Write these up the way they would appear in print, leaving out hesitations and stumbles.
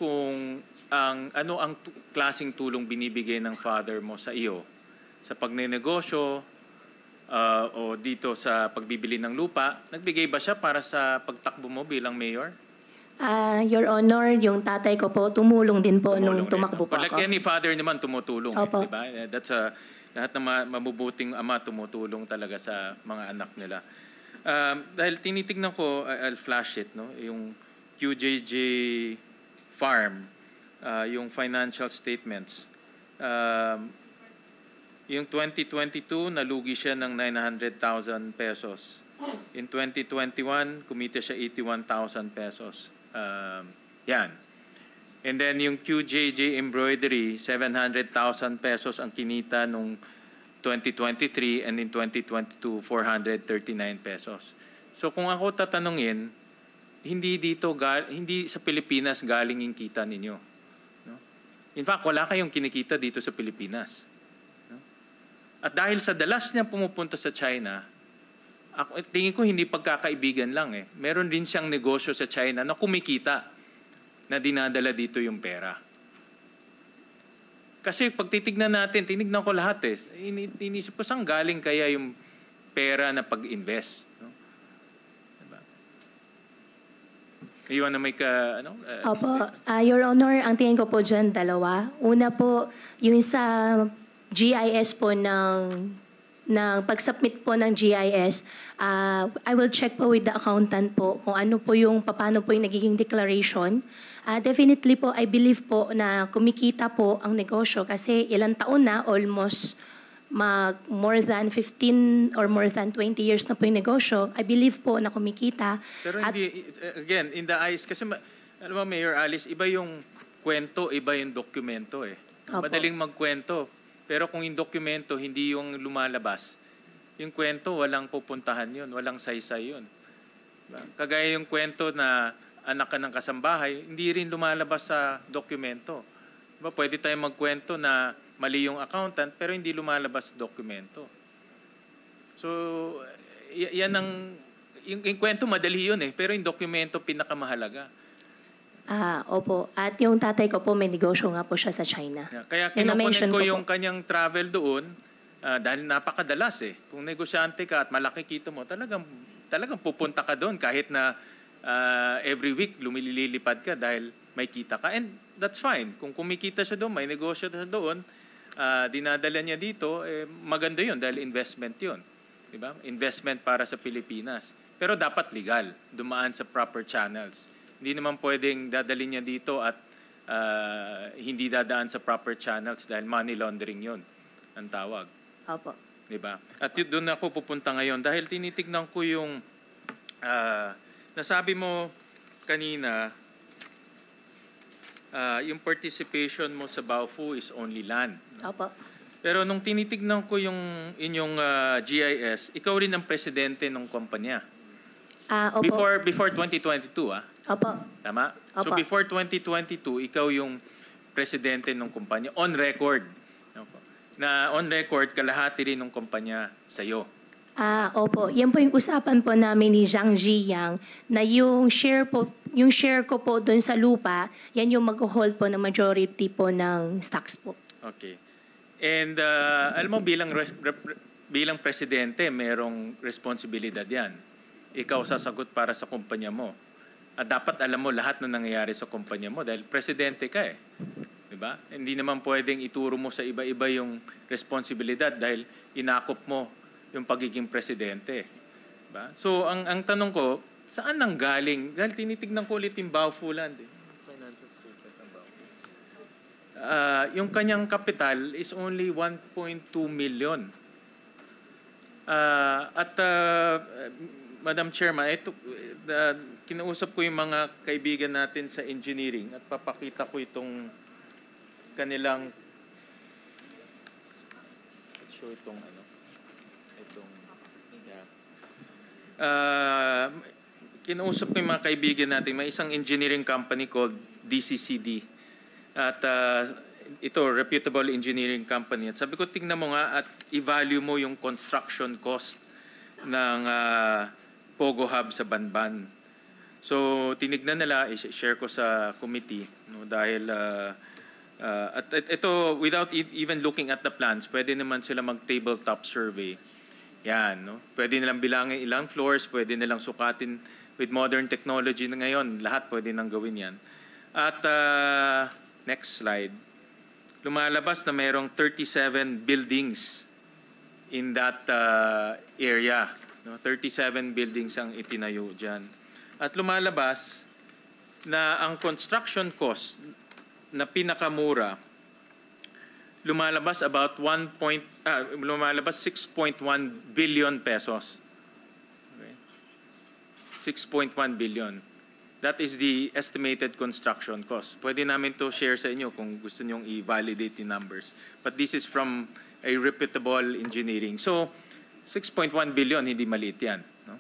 kung ano ang klaseng tulong binibigay ng father mo sa iyo sa pagnenegosyo o dito sa pagbibili ng lupa. Nagbigay ba siya para sa pagtakbo mo bilang mayor? Your Honor, yung tatay ko po, tumulong din po nung tumakbo po Like ako. any father naman tumutulong. Opo. Diba? That's lahat ng mabubuting ama tumutulong talaga sa mga anak nila. Dahil tinitignan ko, I'll flash it, no? Yung QJJ Farm, yung financial statements. Yung 2022, nalugi siya ng 900,000 pesos. In 2021, kumita siya 81,000 pesos. Yan. And then yung QJJ Embroidery, 700,000 pesos ang kinita nung 2023, and in 2022, 439 pesos. So kung ako tatanungin, hindi sa Pilipinas galing yung kita ninyo. No? In fact, wala kayong kinikita dito sa Pilipinas. No? At dahil sa dalas niya pumupunta sa China, tingin ko hindi pagkakaibigan lang eh. Meron din siyang negosyo sa China na kumikita na dinadala dito yung pera. Kasi pag titignan natin, tinignan ko lahat eh. Inisip ko saan galing kaya yung pera na pag-invest. No? Diba? Iwan na may ka... Opo. Your Honor, ang tingin ko po dyan, dalawa. Una po, yung sa GIS po ng pag-submit po ng GIS, I will check po with the accountant po kung ano po paano po yung nagiging declaration. Definitely po, I believe po na kumikita po ang negosyo kasi ilang taon na, almost more than 15 or more than 20 years na po yung negosyo. I believe po na kumikita. Pero hindi, again, in the eyes, kasi alam mo, Mayor Alice, iba yung kwento, iba yung dokumento eh. Opo. Madaling magkwento. Pero kung yung dokumento, hindi yung lumalabas, yung kwento, walang pupuntahan yun, walang saysay yun. Diba? Kagaya yung kwento na anak ka ng kasambahay, hindi rin lumalabas sa dokumento. Diba? Pwede tayong magkwento na mali yung accountant, pero hindi lumalabas sa dokumento. So, yan yung kwento madali yun eh, pero yung dokumento pinakamahalaga. Opo. At yung tatay ko po, may negosyo nga po siya sa China. Yeah, kaya kinukunin ko yung kanyang travel doon dahil napakadalas eh. Kung negosyante ka at malaki kita mo, talagang pupunta ka doon kahit na every week lumililipad ka dahil may kita ka. And that's fine. Kung kumikita siya doon, may negosyo siya doon, dinadala niya dito, maganda yun dahil investment yun. Diba? Investment para sa Pilipinas. Pero dapat legal, dumaan sa proper channels. Hindi naman pwedeng dadalhin niya dito at hindi dadaan sa proper channels dahil money laundering yun ang tawag. Opo. Diba? At doon ako pupunta ngayon dahil tinitignan ko yung nasabi mo kanina, yung participation mo sa Baofu is only land. Opo. Pero nung tinitignan ko yung inyong GIS, ikaw rin ang presidente ng kumpanya. Opo. Before 2022, Opo. Tama? Opo. So before 2022, ikaw yung presidente ng kumpanya. On record. Opo. Na on record, kalahati rin ng kumpanya sa'yo. Opo. Yan po yung usapan po namin ni Zhang Ziyang na yung share ko po doon sa lupa, yan yung mag-hold po ng majority po ng stocks po. Okay. And alam mo, bilang presidente, merong responsibilidad yan. Ikaw sasagot para sa kumpanya mo. At dapat alam mo lahat na nangyayari sa kumpanya mo dahil presidente ka eh. Diba? Hindi naman pwedeng ituro mo sa iba-iba yung responsibilidad dahil inakop mo yung pagiging presidente. Diba? So, ang tanong ko, saan nang galing? Dahil tinitignan ko ulit yung Baofu Land. Financial statement ng Baofu. Yung kanyang capital is only 1.2 million. Madam Chairman, kinausap ko yung mga kaibigan natin sa engineering at papakita ko itong kanilang let's show itong kinausap ko yung mga kaibigan natin, may isang engineering company called DCCD at ito, reputable engineering company, at sabi ko tingnan mo nga at i-value mo yung construction cost ng Pogo Hub sa Banban. So tinignan nila, i-share ko sa committee, no, dahil at ito, without even looking at the plans, pwede naman sila mag-tabletop survey. Yan, no? Pwede nilang bilangin ilang floors, pwede nilang sukatin with modern technology na ngayon. Lahat pwede nang gawin yan. At next slide. Lumalabas na mayroong 37 buildings in that area. No? 37 buildings ang itinayo dyan. At lumalabas na ang construction cost na pinakamura, lumalabas about 6.1 billion pesos. Okay. 6.1 billion. That is the estimated construction cost. Pwede namin to share sa inyo kung gusto nyong i-validate the numbers. But this is from a reputable engineering. So, 6.1 billion, hindi maliit yan. No?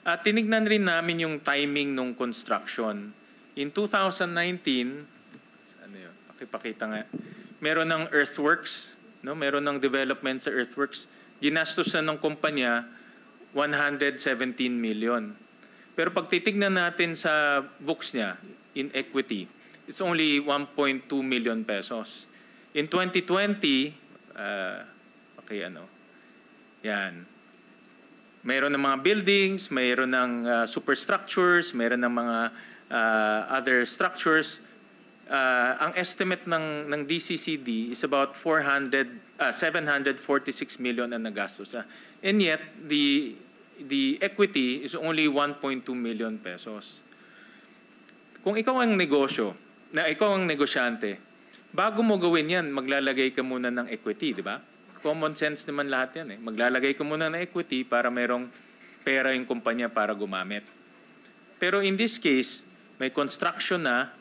At tinignan rin namin yung timing ng construction. In 2019, ano yun? Pakipakita nga. Meron ng earthworks, no? Meron ng development sa earthworks. Ginastos na ng kumpanya 117 million. Pero pag titignan natin sa books niya, in equity, it's only 1.2 million pesos. In 2020, yan. Mayroon ng mga buildings, mayroon ng superstructures, mayroon ng mga other structures. Ang estimate ng DCCD is about 746 million ang nagastos. And yet, the equity is only 1.2 million pesos. Kung ikaw ang negosyo, ikaw ang negosyante, bago mo gawin yan, maglalagay ka muna ng equity, di ba? Common sense naman lahat yan. Maglalagay ka muna ng equity para mayroong pera yung kumpanya para gumamit. Pero in this case, may construction na,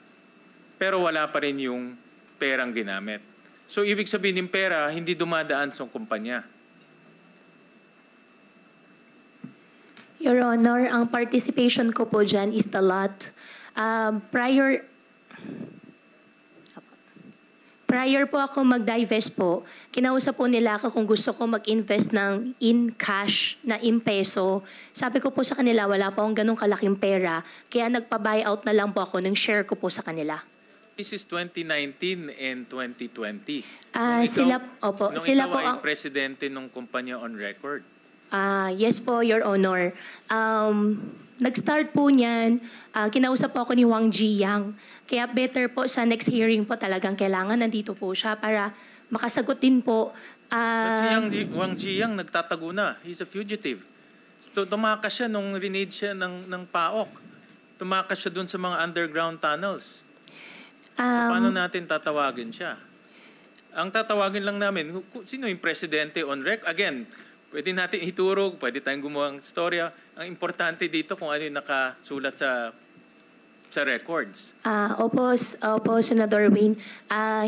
pero wala pa rin yung perang ginamit. So ibig sabihin yung pera, hindi dumadaan sa kumpanya. Your Honor, ang participation ko po dyan is the lot. Prior po ako mag-divest po, kinausap po nila ako kung gusto ko mag-invest ng in cash na in peso. Sabi ko po sa kanila, wala po akong ganong kalaking pera, kaya nagpa-buyout na lang po ako ng share ko po sa kanila. This is 2019 and 2020. Sila po ang presidente ng kumpanya on record. Yes po, Your Honor. Nag-start po niyan, kinausap po ako ni Wang Jiyang. Kaya better po sa next hearing po talagang kailangan nandito po siya para makasagot din po. But si Wang Jiyang nagtatago na. He's a fugitive. Tumakas siya nung rinade siya ng PAOK. Tumakas siya dun sa mga underground tunnels. Paano natin tatawagin siya? Ang tatawagin lang namin, sino yung presidente on record? Again, pwede natin iturog, pwede tayong gumawa ng storya. Ang importante dito kung ano yung nakasulat sa records. Opo, Senador Wayne.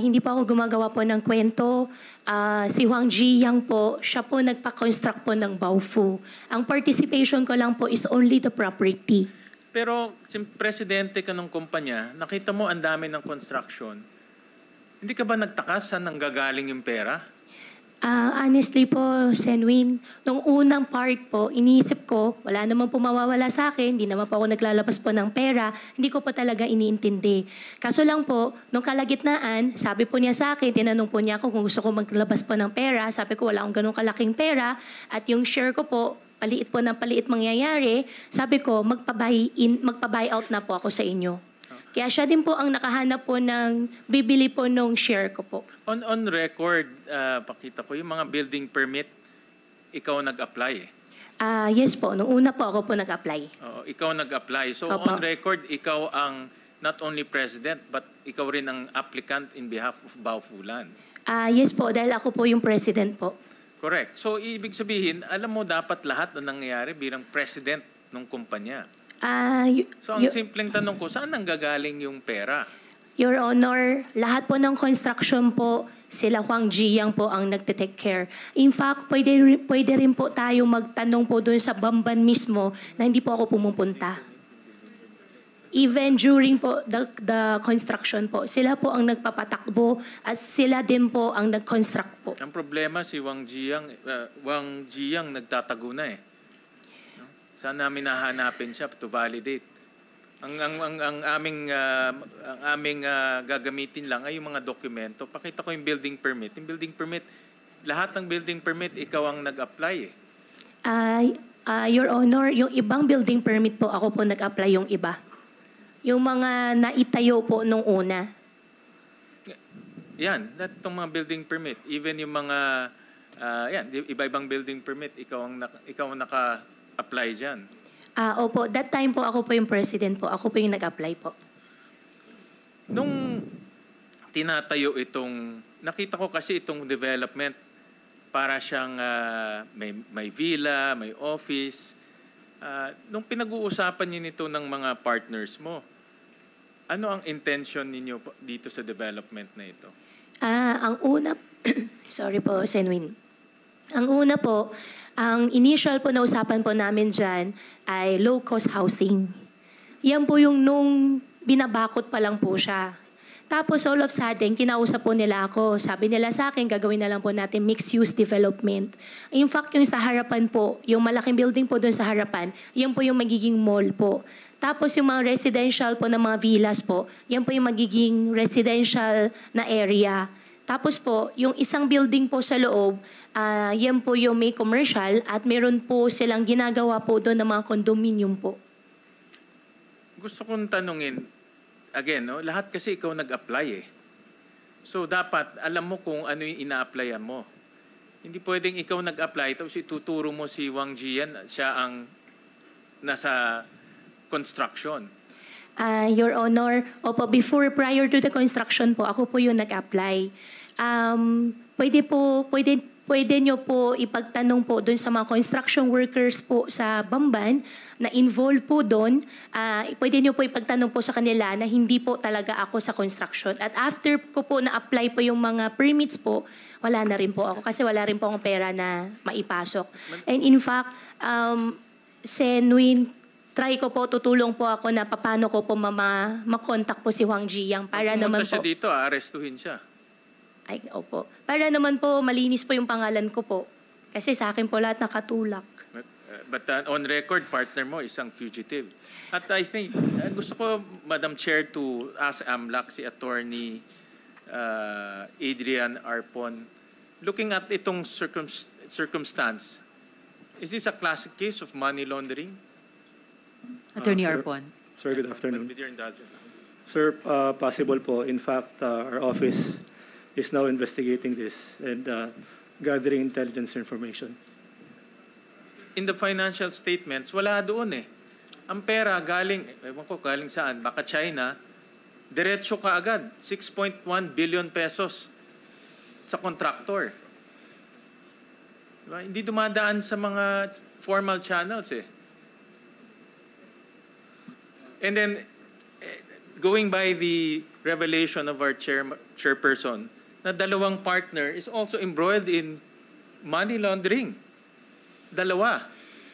Hindi po ako gumagawa po ng kwento. Si Wang Jiyang po, siya po nagpa-construct po ng Baofu. Ang participation ko lang po is only the property. Pero, presidente ka ng kumpanya, nakita mo ang dami ng construction. Hindi ka ba nagtaka saan nanggagaling yung pera? Honestly po, Senwin, nung unang part po, iniisip ko, wala naman po mawawala sa akin, hindi naman po ako naglalabas po ng pera, hindi ko pa talaga iniintindi. Kaso lang po, nung kalagitnaan, sabi po niya sa akin, tinanong po niya ako kung gusto ko maglabas po ng pera, sabi ko wala akong ganun kalaking pera, at yung share ko po, paliit po ng paliit mangyayari, sabi ko, magpa-buy out na po ako sa inyo. Kaya siya din po ang nakahanap po ng bibili po nung share ko po. On record, pakita ko, yung mga building permit, ikaw nag-apply. Yes po, nung una po ako po nag-apply. Ikaw nag-apply. So Opo. on record, ikaw ang not only president, but ikaw rin ang applicant in behalf of Baofulan. Yes po, dahil ako po yung president po. Correct. So ibig sabihin, alam mo dapat lahat na nangyayari bilang president ng kumpanya. So ang simpleng tanong ko, saan nanggagaling yung pera? Your Honor, lahat po ng construction po, sila Wang Jiyang po ang nagte-take care. In fact, pwede rin po tayo magtanong po doon sa Bamban mismo na hindi po ako pumupunta. Even during po the construction po, sila po ang nagpapatakbo at sila din po ang nag-construct po. Ang problema si Wang Jiyang nagtatago na eh. Saan namin nahanapin siya to validate? Ang aming gagamitin lang ay yung mga dokumento. Pakita ko yung building permit. Yung building permit, lahat ng building permit, ikaw ang nag-apply eh. Your Honor, yung ibang building permit po, ako po nag-apply yung iba. Yung mga naitayo po nung una. Yan, lahat itong mga building permit. Even yung mga, iba-ibang building permit, ikaw ang naka-apply dyan. Opo, that time po ako po yung president po. Ako po yung nag-apply po. Nung tinatayo nakita ko kasi itong development, para siyang may villa, may office. Nung pinag-uusapan niyo nito ng mga partners mo, ano ang intention ninyo dito sa development na ito? Ang una, sorry po, Senwin. Ang una po, ang initial po na usapan po namin dyan ay low-cost housing. Yan po yung nung binabakot pa lang po siya. Tapos all of a sudden, kinausap po nila ako. Sabi nila sa akin, gagawin na lang po natin mixed-use development. In fact, yung sa harapan po, yung malaking building po doon sa harapan, yan po yung magiging mall po. Tapos yung mga residential po ng mga villas po, yan po yung magiging residential na area. Tapos po, yung isang building po sa loob, yan po yung may commercial at meron po silang ginagawa po doon ng mga condominium po. Gusto kong tanungin, again, no, lahat kasi ikaw nag-apply eh. So dapat alam mo kung ano yung ina-applyan mo. Hindi pwedeng ikaw nag-apply tapos ituturo mo si Wang Jian, siya ang nasa construction. Your Honor, opo, prior to the construction po, ako po yung nag-apply. Pwede nyo po ipagtanong po doon sa mga construction workers po sa Bamban na involved po doon. Pwede nyo po ipagtanong po sa kanila na hindi po talaga ako sa construction. At after ko po na-apply po yung mga permits po, wala na rin po ako kasi wala rin po akong pera na maipasok. And in fact, Senwin, try ko po, tutulong po ako na paano ko po makontak po si Wang Jiang para naman po. Siya dito, arestuhin siya. Ay, opo. Para naman po malinis po yung pangalan ko po. Kasi sa akin po lahat nakatulak. But on record, partner mo isang fugitive. At I think, gusto ko, Madam Chair, to ask AMLAC, si Attorney Adrian Arpon, looking at itong circumstance, is this a classic case of money laundering? Attorney Arpon. Sir, good afternoon. With your indulgence. Sir, possible po. In fact, our office is now investigating this and gathering intelligence information. In the financial statements, wala doon eh. Ang pera galing, ewan ko galing saan, baka China, diretso ka agad, 6.1 billion pesos sa contractor. Diba? Hindi dumadaan sa mga formal channels eh. And then, going by the revelation of our chairperson, na dalawang partner is also embroiled in money laundering. Dalawa.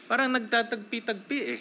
Parang nagtatagpi-tagpi eh.